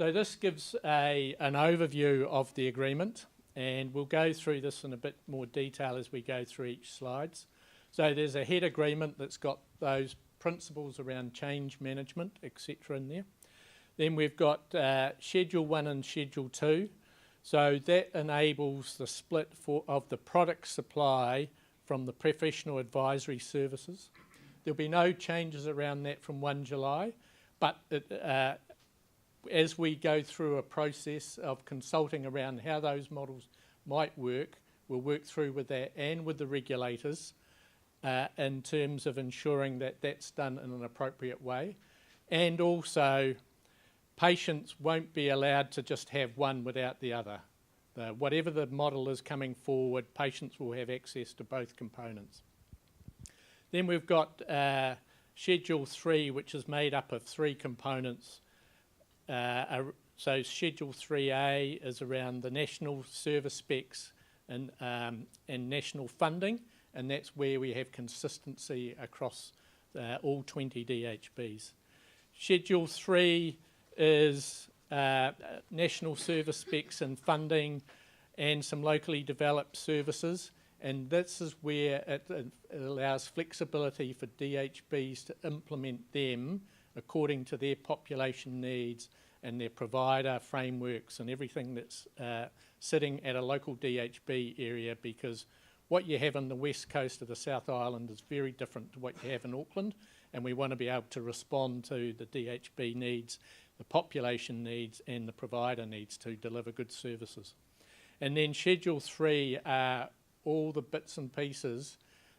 So this gives an overview of the agreement, and we'll go through this in a bit more detail as we go through each slides. So there's a head agreement that's got those principles around change management, etc. in there. Then we've got Schedule 1 and Schedule 2. So that enables the split of the product supply from the professional advisory services. There'll be no changes around that from 1 July, but as we go through a process of consulting around how those models might work, we'll work through with that and with the regulators in terms of ensuring that that's done in an appropriate way. And also, patients won't be allowed to just have one without the other. Whatever the model is coming forward, patients will have access to both components. Then we've got Schedule 3, which is made up of 3 components. So Schedule 3A is around the national service specs and national funding, and that's where we have consistency across all 20 DHBs. Schedule 3 is national service specs and funding and some locally developed services, and this is where it allows flexibility for DHBs to implement them according to their population needs and their provider frameworks and everything that's sitting at a local DHB area, because what you have on the west coast of the South Island is very different to what you have in Auckland, and we want to be able to respond to the DHB needs, the population needs and the provider needs to deliver good services. And then Schedule 3 are all the bits and pieces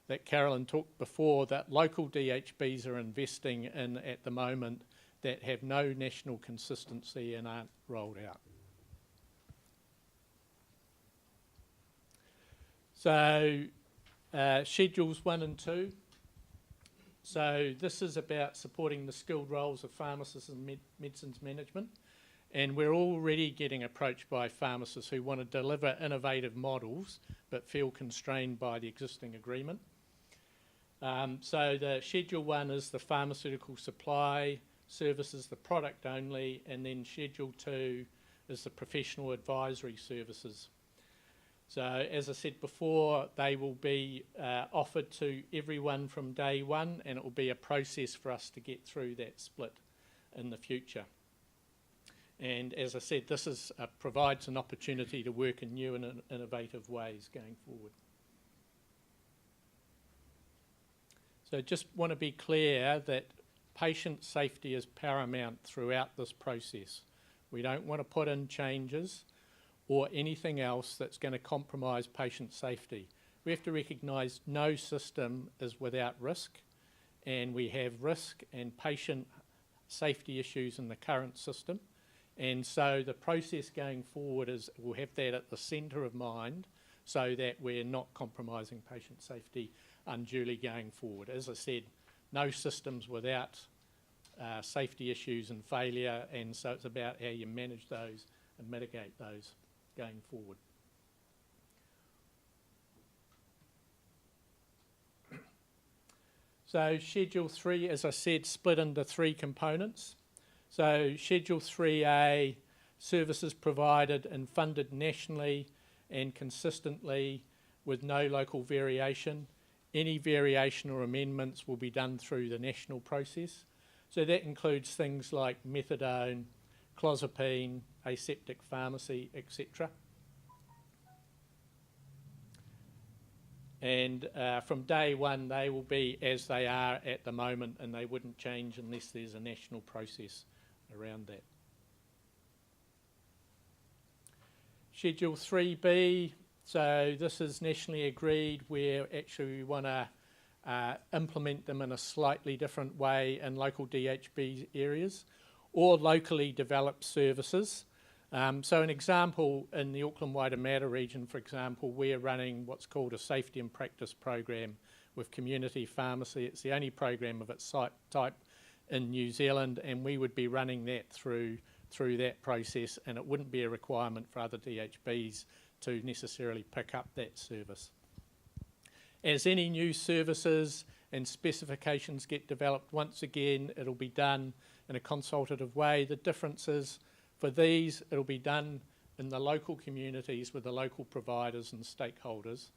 that Carolyn talked before that local DHBs are investing in at the moment that have no national consistency and aren't rolled out. So Schedules 1 and 2. So this is about supporting the skilled roles of pharmacists and medicines management. And we're already getting approached by pharmacists who want to deliver innovative models but feel constrained by the existing agreement. So the Schedule 1 is the pharmaceutical supply services, the product only, and then Schedule 2 is the professional advisory services. So as I said before, they will be offered to everyone from day one, and it will be a process for us to get through that split in the future. And as I said, this is, provides an opportunity to work in new and innovative ways going forward. So just want to be clear that patient safety is paramount throughout this process. We don't want to put in changes or anything else that's going to compromise patient safety. We have to recognise no system is without risk, and we have risk and patient safety issues in the current system. And so the process going forward is we'll have that at the centre of mind so that we're not compromising patient safety unduly going forward. As I said, no systems without safety issues and failure, and so it's about how you manage those and mitigate those going forward. So Schedule 3, as I said, split into 3 components. So Schedule 3A, services provided and funded nationally and consistently with no local variation. Any variation or amendments will be done through the national process. So that includes things like methadone, clozapine, aseptic pharmacy, etc. And from day one, they will be as they are at the moment, and they wouldn't change unless there's a national process around that. Schedule 3B, so this is nationally agreed where actually we want to implement them in a slightly different way in local DHB areas or locally developed services. So an example in the Auckland Waitemata region, for example, we're running what's called a safety and practice program with community pharmacy. It's the only program of its type in New Zealand, and we would be running that through that process, and it wouldn't be a requirement for other DHBs to necessarily pick up that service. As any new services and specifications get developed, once again, it'll be done in a consultative way. The difference is For these, it'll be done in the local communities with the local providers and stakeholders,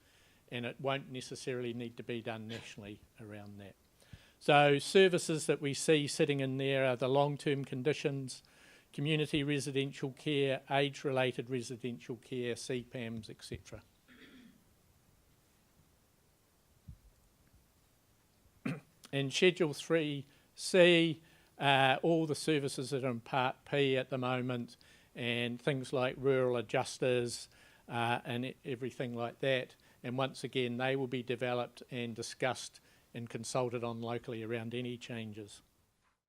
and it won't necessarily need to be done nationally around that. So services that we see sitting in there are the long-term conditions, community residential care, age-related residential care, CPAMs, etc. In Schedule 3C, all the services that are in Part P at the moment, and things like rural adjusters and everything like that. And once again, they will be developed and discussed and consulted on locally around any changes.